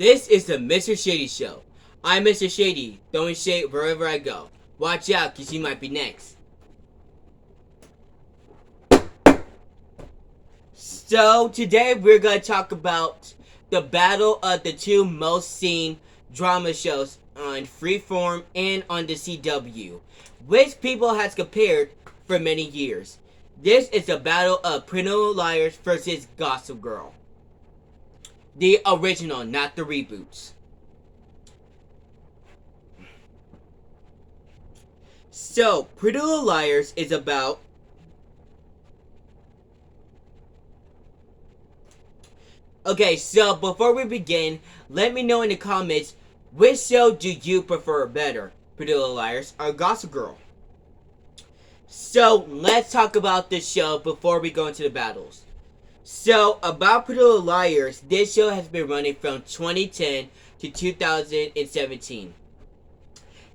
This is the Mr. Shady Show. I'm Mr. Shady, throwing shade wherever I go. Watch out, cause you might be next. So today we're gonna talk about the battle of the two most seen drama shows on Freeform and on the CW, which people has compared for many years. This is the battle of Pretty Little Liars versus Gossip Girl. The original, not the reboots. So, Pretty Little Liars is about Okay, so before we begin, let me know in the comments which show do you prefer better, Pretty Little Liars or Gossip Girl? So, let's talk about this show before we go into the battles. So, about Pretty Little Liars, this show has been running from 2010 to 2017.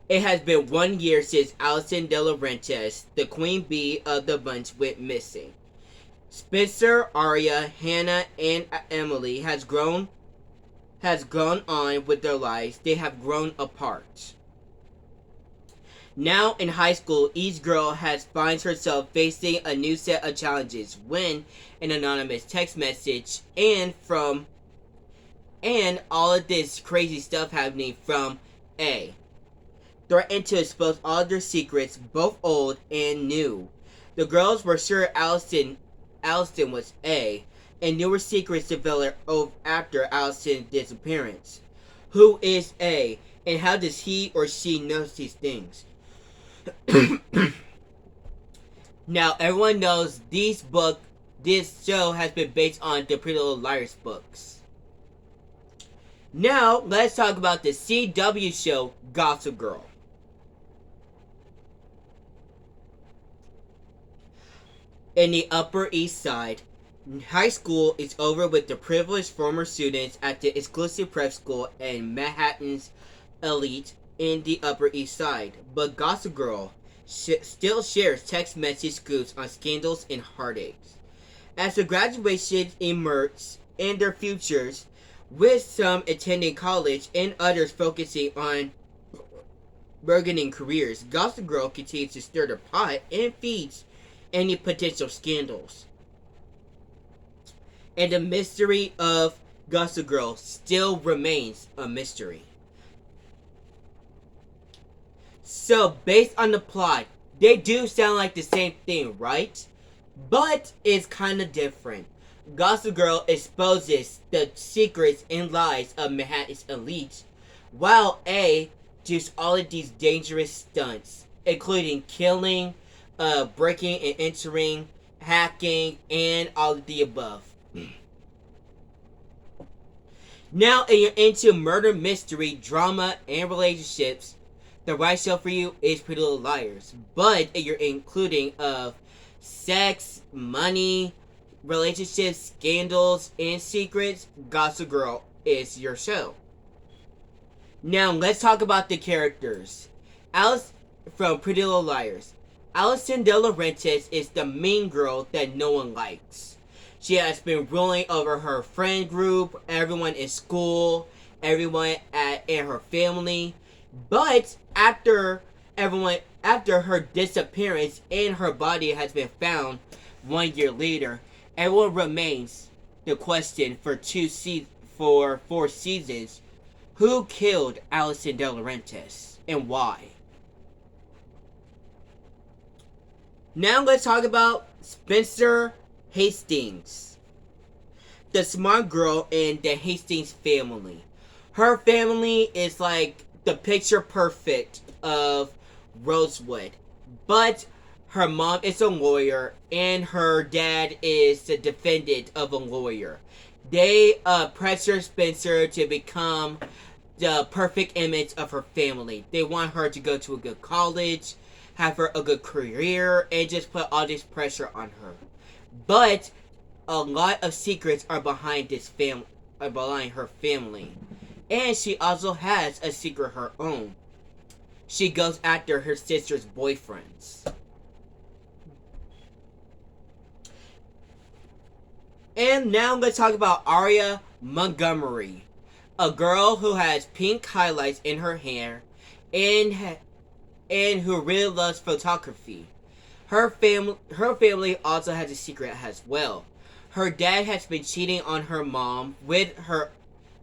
It has been 1 year since Alison De Laurentiis, the queen bee of the bunch, went missing. Spencer, Aria, Hannah, and Emily has gone on with their lives. They have grown apart. Now in high school, each girl finds herself facing a new set of challenges when an anonymous text message and all of this crazy stuff happening from A threatened to expose all their secrets, both old and new. The girls were sure Allison was A, and newer secrets developed after Allison's disappearance. Who is A, and how does he or she know these things? Now, everyone knows this show has been based on the Pretty Little Liars books. Now, let's talk about the CW show, Gossip Girl. In the Upper East Side, high school is over with the privileged former students at the exclusive prep school and Manhattan's elite in the Upper East Side. But Gossip Girl still shares text message scoops on scandals and heartaches. As the graduations emerge in their futures, with some attending college and others focusing on burgeoning careers, Gossip Girl continues to stir the pot and feeds any potential scandals. And the mystery of Gossip Girl still remains a mystery. So, based on the plot, they do sound like the same thing, right? But it's kind of different. Gossip Girl exposes the secrets and lies of Manhattan's elite, while A does all of these dangerous stunts, including killing, breaking and entering, hacking, and all of the above. Now, if you're into murder, mystery, drama, and relationships, the right show for you is Pretty Little Liars. But if you're including of sex, money, relationships, scandals, and secrets, Gossip Girl is your show. Now, let's talk about the characters. Alice from Pretty Little Liars. Alison De Laurentiis is the mean girl that no one likes. She has been ruling over her friend group, everyone in school, everyone in her family. But after her disappearance and her body has been found 1 year later, everyone remains the question for 4 seasons: who killed Alison De Laurentiis and why? Now let's talk about Spencer Hastings, the smart girl in the Hastings family. Her family is like the picture perfect of Rosewood, but her mom is a lawyer and her dad is the defendant of a lawyer. They pressure Spencer to become the perfect image of her family. They want her to go to a good college, have her a good career, and just put all this pressure on her. But a lot of secrets are behind her family. And she also has a secret of her own. She goes after her sister's boyfriends. And now let's talk about Aria Montgomery. a girl who has pink highlights in her hair and who really loves photography. Her family also has a secret as well. Her dad has been cheating on her mom with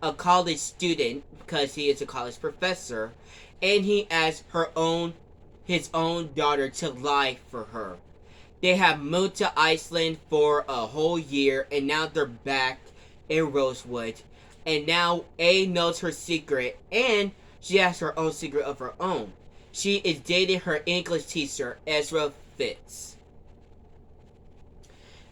a college student because he is a college professor, and he asked his own daughter to lie for her. They have moved to Iceland for a whole year, and now they're back in Rosewood. And now A knows her secret, and she has her own secret of her own. She is dating her English teacher, Ezra Fitz.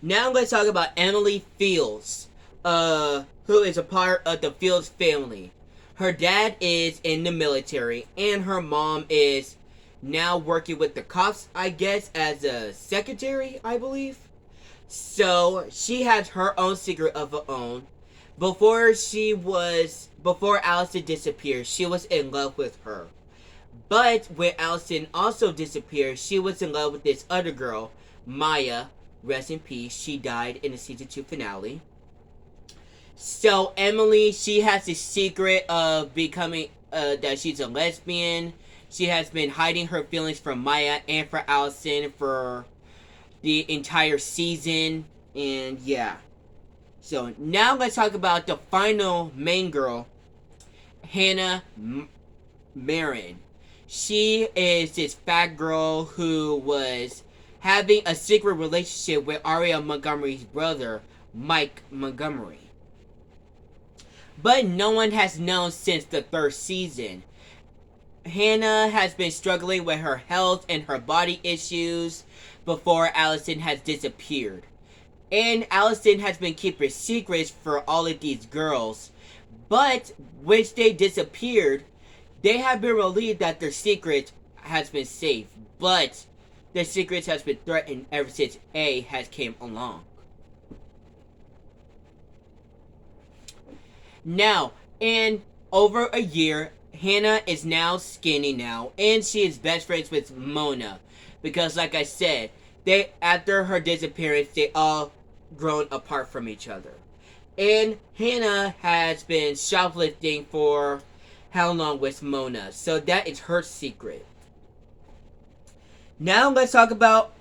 Now let's talk about Emily Fields, who is a part of the Fields family. Her dad is in the military, and her mom is now working with the cops, I guess, as a secretary, I believe. So she has her own secret of her own. Before Allison disappeared, she was in love with her. But when Allison also disappeared, she was in love with this other girl, Maya. Rest in peace. She died in the season 2 finale. So Emily, she has the secret of becoming that she's a lesbian. She has been hiding her feelings from Maya and for Allison for the entire season. And yeah. So now let's talk about the final main girl, Hannah Marin. She is this fat girl who was having a secret relationship with Aria Montgomery's brother, Mike Montgomery. But no one has known since the 3rd season. Hannah has been struggling with her health and her body issues before Allison has disappeared. And Allison has been keeping secrets for all of these girls. But once they disappeared, they have been relieved that their secret has been safe. But their secrets has been threatened ever since A has came along. Now, in over a year, Hannah is now skinny now, and she is best friends with Mona. Because like I said, after her disappearance, they all grown apart from each other. And Hannah has been shoplifting for how long with Mona. So that is her secret. Now let's talk about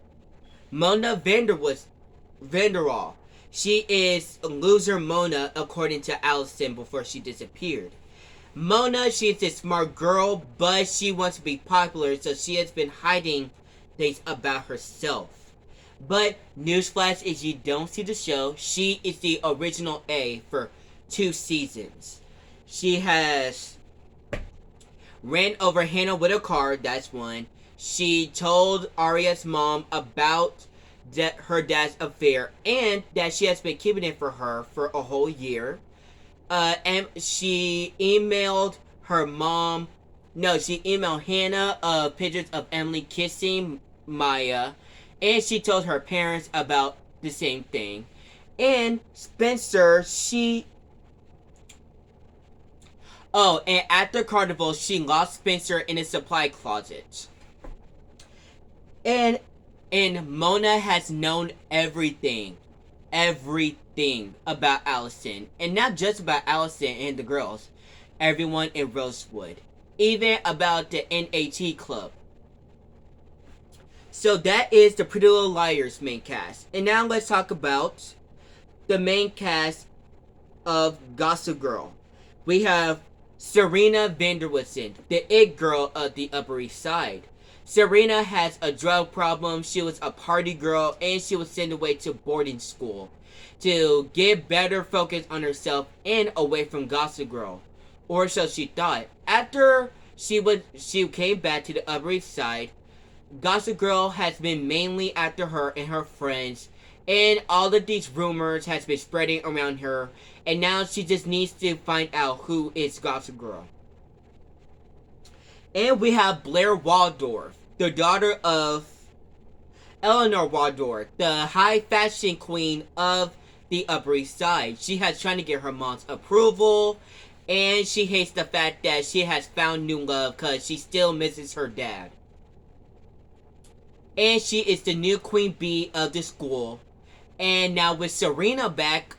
Mona Vanderwaal. She is loser Mona according to Allison before she disappeared. Mona, she's a smart girl, but she wants to be popular, so she has been hiding things about herself. But newsflash, if you don't see the show, she is the original A for 2 seasons. She has ran over Hannah with a car, that's one. She told Aria's mom about her dad's affair and that she has been keeping it for her for a whole year. And she emailed her mom. No, she emailed Hannah pictures of Emily kissing Maya. And she told her parents about the same thing. And Spencer, and after Carnival, she lost Spencer in a supply closet. And Mona has known everything about Allison. And not just about Allison and the girls. Everyone in Rosewood. Even about the NAT club. So that is the Pretty Little Liars main cast. And now let's talk about the main cast of Gossip Girl. We have Serena Vanderwoodson, the it girl of the Upper East Side. Serena has a drug problem, she was a party girl, and she was sent away to boarding school to get better focus on herself and away from Gossip Girl. Or so she thought. After she came back to the Upper East Side, Gossip Girl has been mainly after her and her friends, and all of these rumors has been spreading around her, and now she just needs to find out who is Gossip Girl. And we have Blair Waldorf, the daughter of Eleanor Waldorf, the high fashion queen of the Upper East Side. She has trying to get her mom's approval, and she hates the fact that she has found new love because she still misses her dad. And she is the new queen bee of the school. And now with Serena back,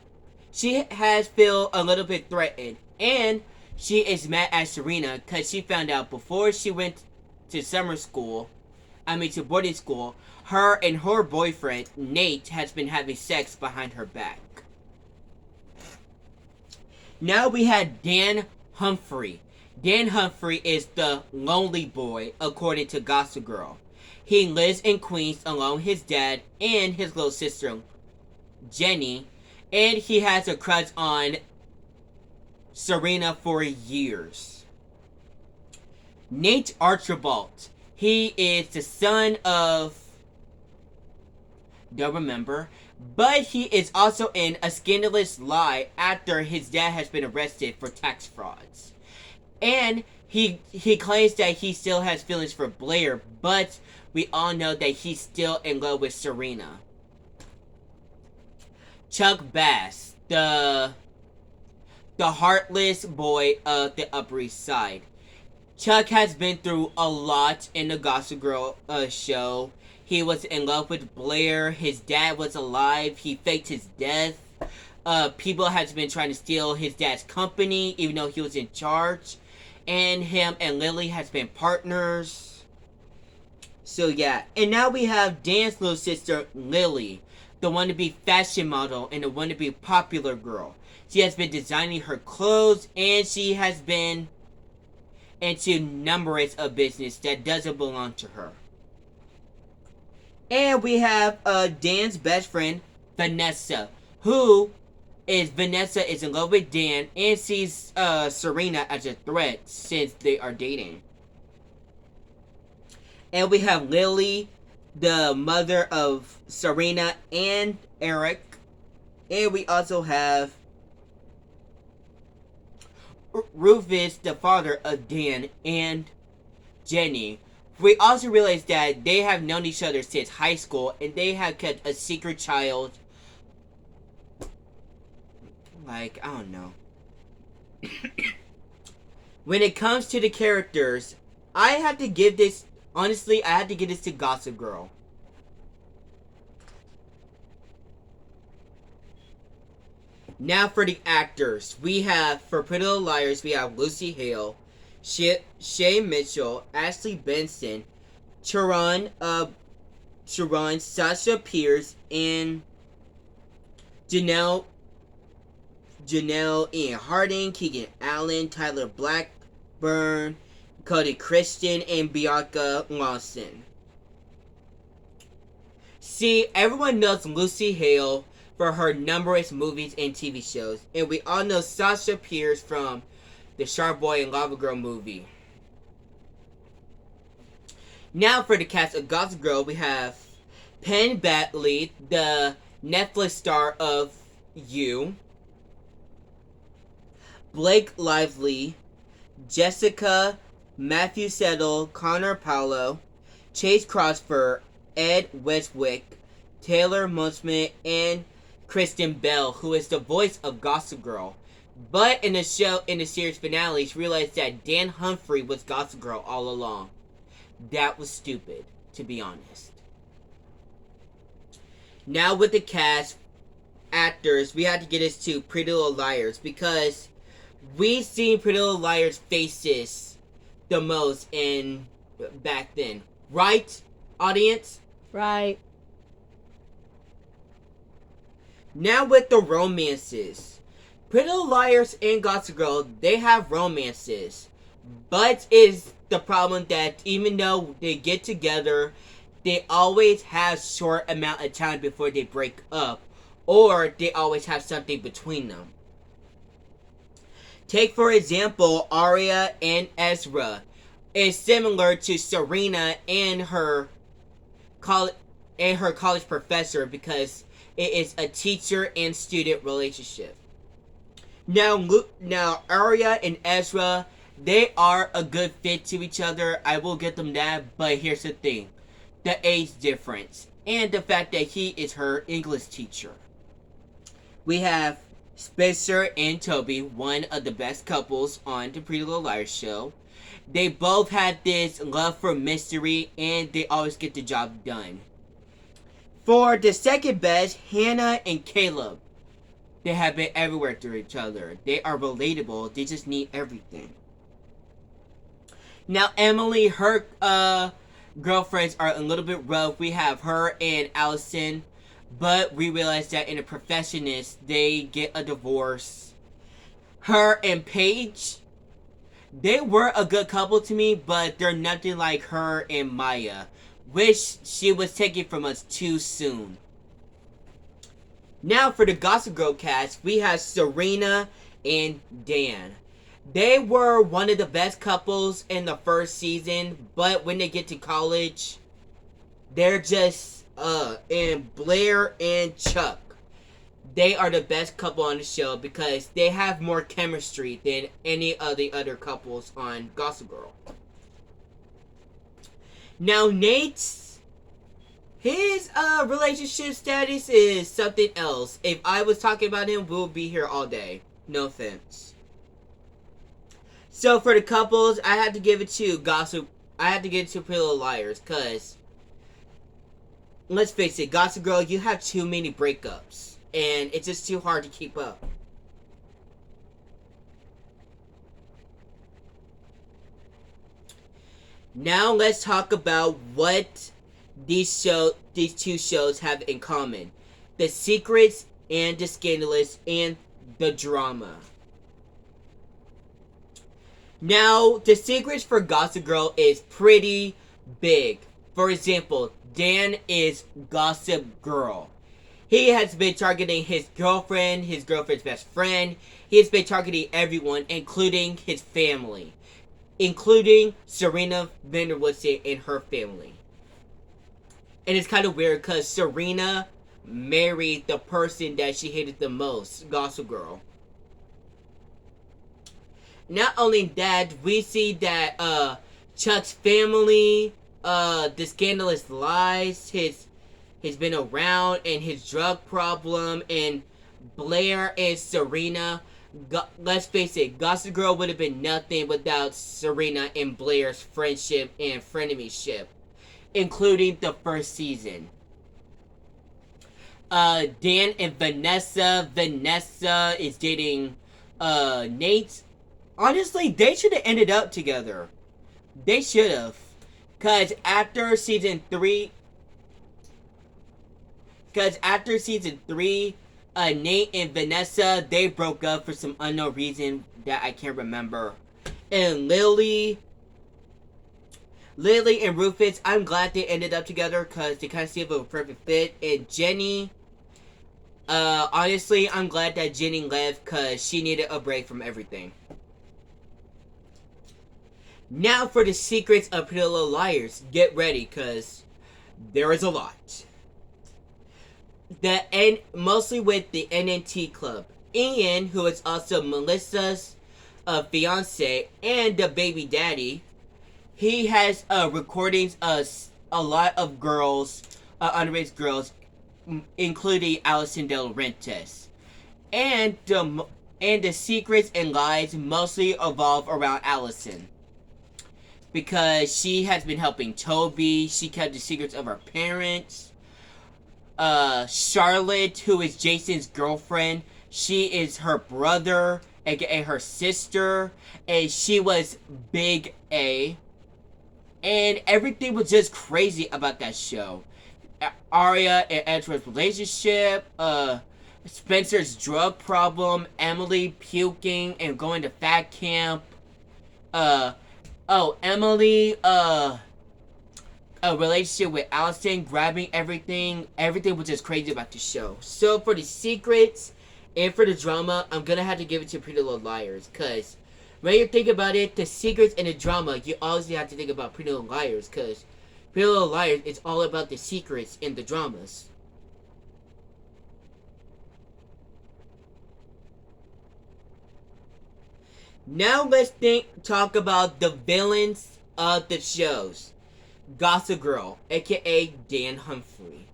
she has felt a little bit threatened. And She is mad at Serena because she found out before she went to to boarding school, her and her boyfriend, Nate, has been having sex behind her back. Now we had Dan Humphrey. Dan Humphrey is the lonely boy, according to Gossip Girl. He lives in Queens alone with his dad and his little sister, Jenny, and he has a crush on Serena for years. Nate Archibald. He is the son of... don't remember. But he is also in a scandalous lie after his dad has been arrested for tax frauds. And he claims that he still has feelings for Blair, but we all know that he's still in love with Serena. Chuck Bass, the heartless boy of the Upper East Side. Chuck has been through a lot in the Gossip Girl show. He was in love with Blair. His dad was alive. He faked his death. People have been trying to steal his dad's company, even though he was in charge. And him and Lily has been partners. So yeah. And now we have Dan's little sister, Lily. The wannabe fashion model and the wannabe popular girl. She has been designing her clothes, and she has been into numerous of business that doesn't belong to her. And we have Dan's best friend, Vanessa, Vanessa is in love with Dan and sees Serena as a threat since they are dating. And we have Lily, the mother of Serena and Eric. And we also have Rufus, the father of Dan and Jenny. We also realize that they have known each other since high school, and they have kept a secret child. Like, I don't know. When it comes to the characters, I have to give this to Gossip Girl. Now for the actors. We have, for Pretty Little Liars, we have Lucy Hale, Shay Mitchell, Ashley Benson, Sharon, Sasha Pierce, and Janelle Ian Harding, Keegan Allen, Tyler Blackburn, Cody Christian, and Bianca Lawson. See, everyone knows Lucy Hale for her numerous movies and TV shows, and we all know Sasha Pierce from the Shark Boy and Lava Girl movie. Now for the cast of Gossip Girl, we have Penn Badgley, the Netflix star of You, Blake Lively, Jessica, Matthew Settle, Connor Paolo, Chase Crawford, Ed Westwick, Taylor Mossman, and Kristen Bell, who is the voice of Gossip Girl. But in the series finale, she realized that Dan Humphrey was Gossip Girl all along. That was stupid, to be honest. Now with the cast, actors, we have to get us to Pretty Little Liars, because we've seen Pretty Little Liars faces the most back then. Right, audience? Right. Now with the romances. Pretty Little Liars and Gossip Girl, they have romances. But is the problem that even though they get together, they always have short amount of time before they break up. Or they always have something between them. Take for example, Aria and Ezra. It's similar to Serena and her college professor, because it is a teacher and student relationship. Now Aria and Ezra, they are a good fit to each other. I will get them that, but here's the thing. The age difference. And the fact that he is her English teacher. We have Spencer and Toby, one of the best couples on the Pretty Little Liars show. They both had this love for mystery, and they always get the job done. For the second best, Hannah and Caleb. They have been everywhere to each other. They are relatable. They just need everything. Now, Emily, her girlfriends are a little bit rough. We have her and Allison, but we realize that in a Professionist, they get a divorce. Her and Paige, they were a good couple to me, but they're nothing like her and Maya, which she was taken from us too soon. Now for the Gossip Girl cast, we have Serena and Dan. They were one of the best couples in the first season, but when they get to college, they're just, and Blair and Chuck, they are the best couple on the show because they have more chemistry than any of the other couples on Gossip Girl. Now Nate's, his relationship status is something else. If I was talking about him, we'll be here all day. No offense. So for the couples, I had to give it to Pretty Little Liars, cause let's face it, Gossip Girl, you have too many breakups, and it's just too hard to keep up. Now let's talk about what these two shows have in common: The Secrets and The Scandalous and the drama. Now, The Secrets for Gossip Girl is pretty big. For example, Dan is Gossip Girl. He has been targeting his girlfriend, his girlfriend's best friend. He has been targeting everyone, including his family. Including Serena van der Woodsen and her family. And it's kind of weird because Serena married the person that she hated the most, Gossip Girl. Not only that, we see that Chuck's family, the scandalous lies, he's been around, and his drug problem, and Blair and Serena. Let's face it, Gossip Girl would have been nothing without Serena and Blair's friendship and frenemyship, including the first season. Dan and Vanessa. Vanessa is dating Nate. Honestly, they should have ended up together. They should have. Because after season 3, Nate and Vanessa, they broke up for some unknown reason that I can't remember. And Lily and Rufus, I'm glad they ended up together because they kind of seem like a perfect fit. And Jenny, honestly, I'm glad that Jenny left because she needed a break from everything. Now for The Secrets of Pretty Little Liars. Get ready, because there is a lot. Mostly with the NNT Club. Ian, who is also Melissa's fiance and the baby daddy, he has recordings of a lot of girls, underage girls, including Allison De Laurentiis. And the secrets and lies mostly evolve around Allison. Because she has been helping Toby. She kept the secrets of her parents. Charlotte, who is Jason's girlfriend, she is her brother, aka her sister. And she was Big A. And everything was just crazy about that show. Aria and Ezra's relationship. Spencer's drug problem. Emily puking and going to fat camp. Emily, a relationship with Allison, grabbing everything. Everything was just crazy about the show. So for the secrets and for the drama, I'm gonna have to give it to Pretty Little Liars. Because when you think about it, the secrets and the drama, you always have to think about Pretty Little Liars. Because Pretty Little Liars is all about the secrets and the dramas. Now let's talk about the villains of the shows. Gossip Girl, aka Dan Humphrey.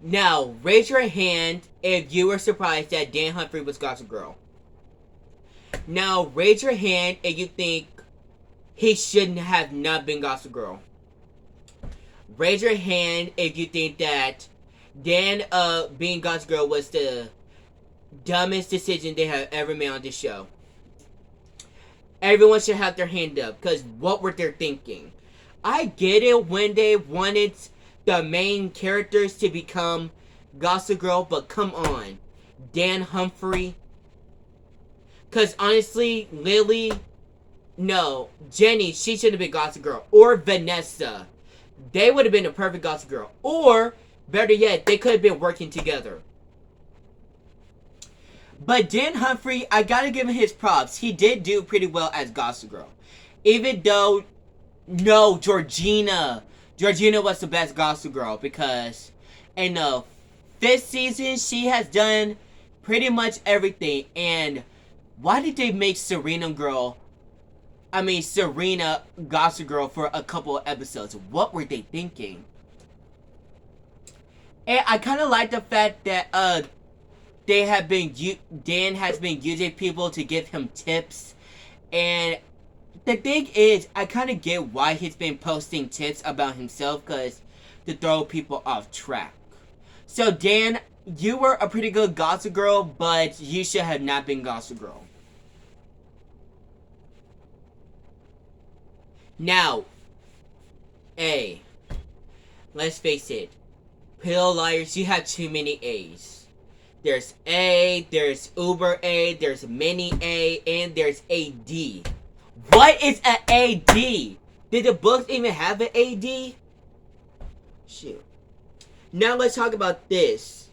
Now, raise your hand if you were surprised that Dan Humphrey was Gossip Girl. Now, raise your hand if you think he shouldn't have not been Gossip Girl. Raise your hand if you think that Dan being Gossip Girl was the dumbest decision they have ever made on this show. Everyone should have their hand up, because what were they thinking? I get it when they wanted the main characters to become Gossip Girl, but come on. Dan Humphrey. Because honestly, Lily, no, Jenny, she should have been Gossip Girl. Or Vanessa. They would have been a perfect Gossip Girl. Or, better yet, they could have been working together. But Dan Humphrey, I gotta give him his props. He did do pretty well as Gossip Girl. Even though, no, Georgina. Georgina was the best Gossip Girl because in the 5th season, she has done pretty much everything. And why did they make Serena Gossip Girl for a couple of episodes? What were they thinking? And I kind of like the fact that Dan has been using people to give him tips. And the thing is, I kind of get why he's been posting tips about himself, because to throw people off track. So Dan, you were a pretty good Gossip Girl, but you should have not been Gossip Girl. Now, A. Let's face it. Pretty Little Liars, you have too many A's. There's A, there's Uber A, there's Mini A, and there's AD. What is an AD? Did the books even have an AD? Shoot. Now let's talk about this.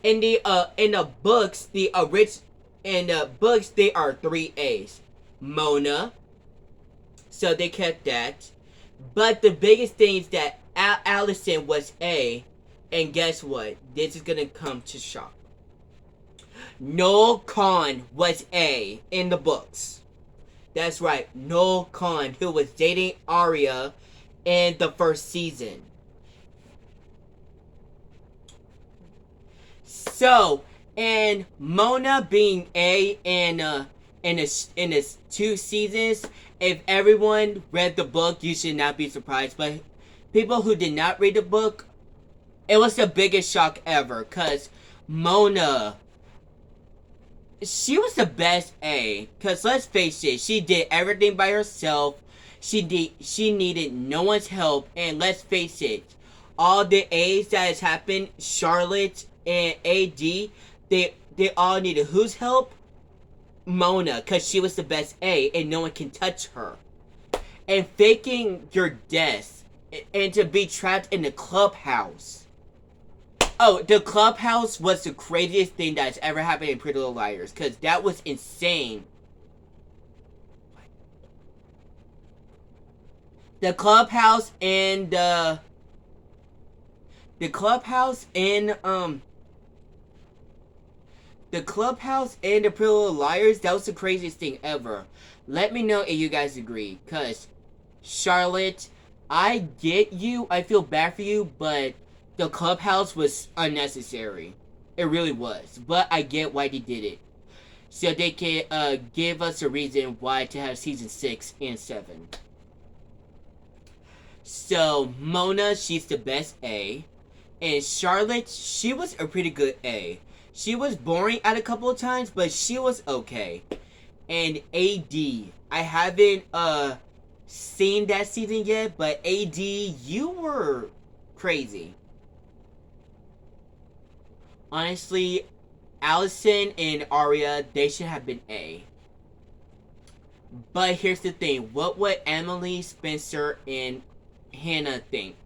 In the books, there are 3 A's. Mona. So they kept that. But the biggest thing is that Allison was A. And guess what? This is gonna come to shock. Noel Kahn was A in the books. That's right, Noel Kahn, who was dating Aria in the 1st season. So, and Mona being A in its 2 seasons, if everyone read the book, you should not be surprised. But people who did not read the book, it was the biggest shock ever, because Mona, she was the best A. Because let's face it, she did everything by herself. She needed no one's help. And let's face it, all the A's that has happened, Charlotte and AD, they all needed whose help? Mona, because she was the best A and no one can touch her. And faking your death and to be trapped in the clubhouse. Oh, the clubhouse was the craziest thing that's ever happened in Pretty Little Liars, because that was insane. The clubhouse and the clubhouse and the Pretty Little Liars, that was the craziest thing ever. Let me know if you guys agree, because Charlotte, I get you, I feel bad for you, but the clubhouse was unnecessary. It really was. But I get why they did it. So they can give us a reason why to have season 6 and 7. So Mona, she's the best A. And Charlotte, she was a pretty good A. She was boring at a couple of times, but she was okay. And AD, I haven't seen that season yet, but AD, you were crazy. Honestly, Allison and Aria, they should have been A. But here's the thing. What would Emily, Spencer, and Hannah think?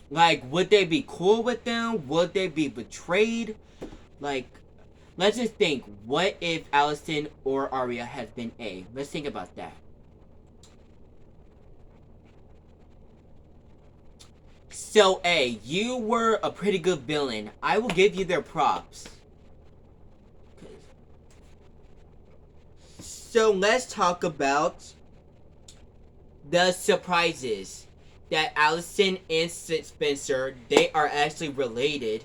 Like, would they be cool with them? Would they be betrayed? Like, let's just think. What if Allison or Aria has been A? Let's think about that. So, A, you were a pretty good villain. I will give you their props. So, let's talk about the surprises. That Allison and Spencer, they are actually related.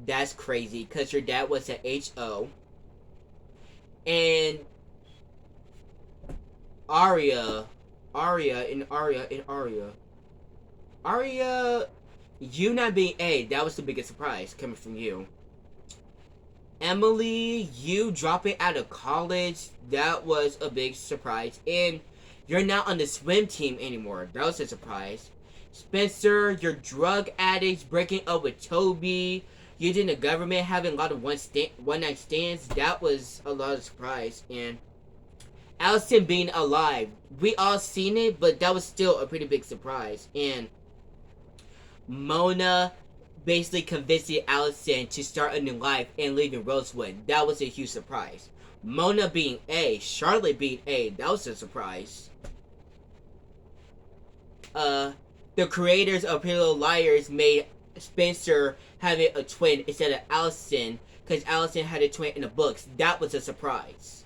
That's crazy, because your dad was an H.O. And Aria, you not being A, that was the biggest surprise coming from you. Emily, you dropping out of college, that was a big surprise. And you're not on the swim team anymore. That was a surprise. Spencer, you're drug addicts breaking up with Toby. Using the government, having a lot of one night stands. That was a lot of surprise. And Allison being alive. We all seen it, but that was still a pretty big surprise. And Mona basically convincing Allison to start a new life and leaving Rosewood. That was a huge surprise. Mona being A, Charlotte being A, that was a surprise. The creators of Pretty Little Liars made Spencer having a twin instead of Allison, because Allison had a twin in the books. That was a surprise.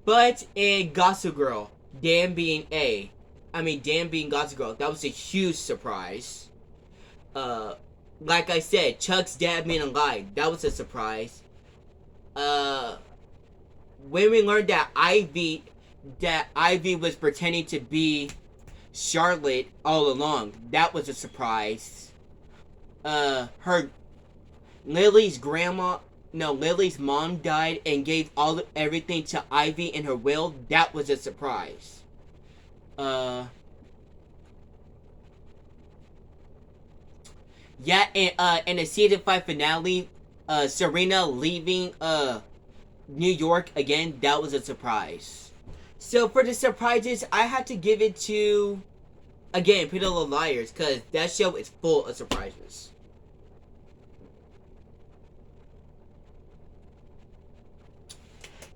But in Gossip Girl, Dan being Gossip Girl, that was a huge surprise. Like I said, Chuck's dad being alive, that was a surprise. When we learned that Ivy was pretending to be Charlotte all along, that was a surprise. Lily's mom died and gave everything to Ivy in her will. That was a surprise. Yeah, and in the season 5 finale, Serena leaving New York again, that was a surprise. So for the surprises, I had to give it to, again, Pretty Little Liars, because that show is full of surprises.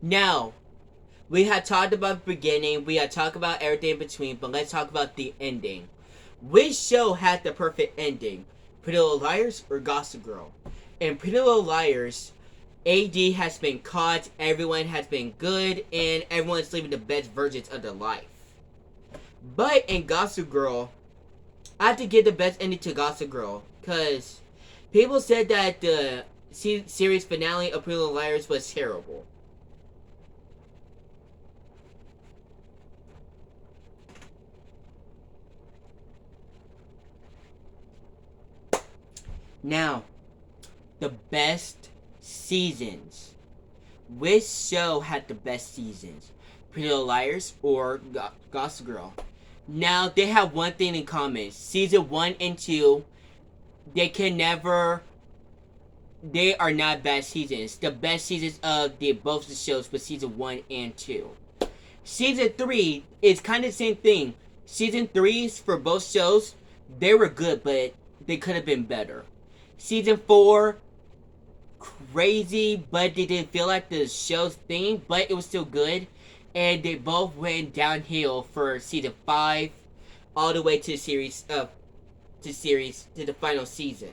Now, we had talked about the beginning, we had talked about everything in between, but let's talk about the ending. Which show had the perfect ending? Pretty Little Liars or Gossip Girl? In Pretty Little Liars, AD has been caught, everyone has been good, and everyone's living the best versions of their life. But in Gossip Girl, I have to give the best ending to Gossip Girl, because people said that the series finale of Pretty Little Liars was terrible. Now, the best seasons. Which show had the best seasons? Pretty Little Liars or Gossip Girl? Now, they have one thing in common. Season 1 and 2, they are not bad seasons. The best seasons of both the shows was season 1 and 2. Season 3 is kind of the same thing. Season 3s for both shows, they were good, but they could have been better. Season 4, crazy, but they didn't feel like the show's thing, but it was still good. And they both went downhill for season 5, all the way to the final season.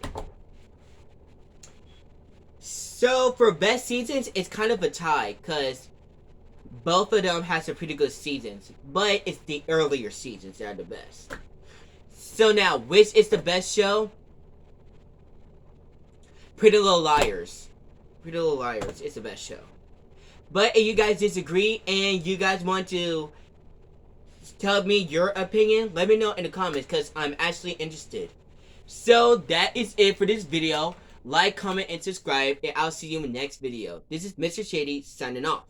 So for best seasons, it's kind of a tie, because both of them have some pretty good seasons, but it's the earlier seasons that are the best. So now, which is the best show? Pretty Little Liars. Pretty Little Liars is the best show. But if you guys disagree and you guys want to tell me your opinion, let me know in the comments, because I'm actually interested. So that is it for this video. Like, comment, and subscribe, and I'll see you in the next video. This is Mr. Shady signing off.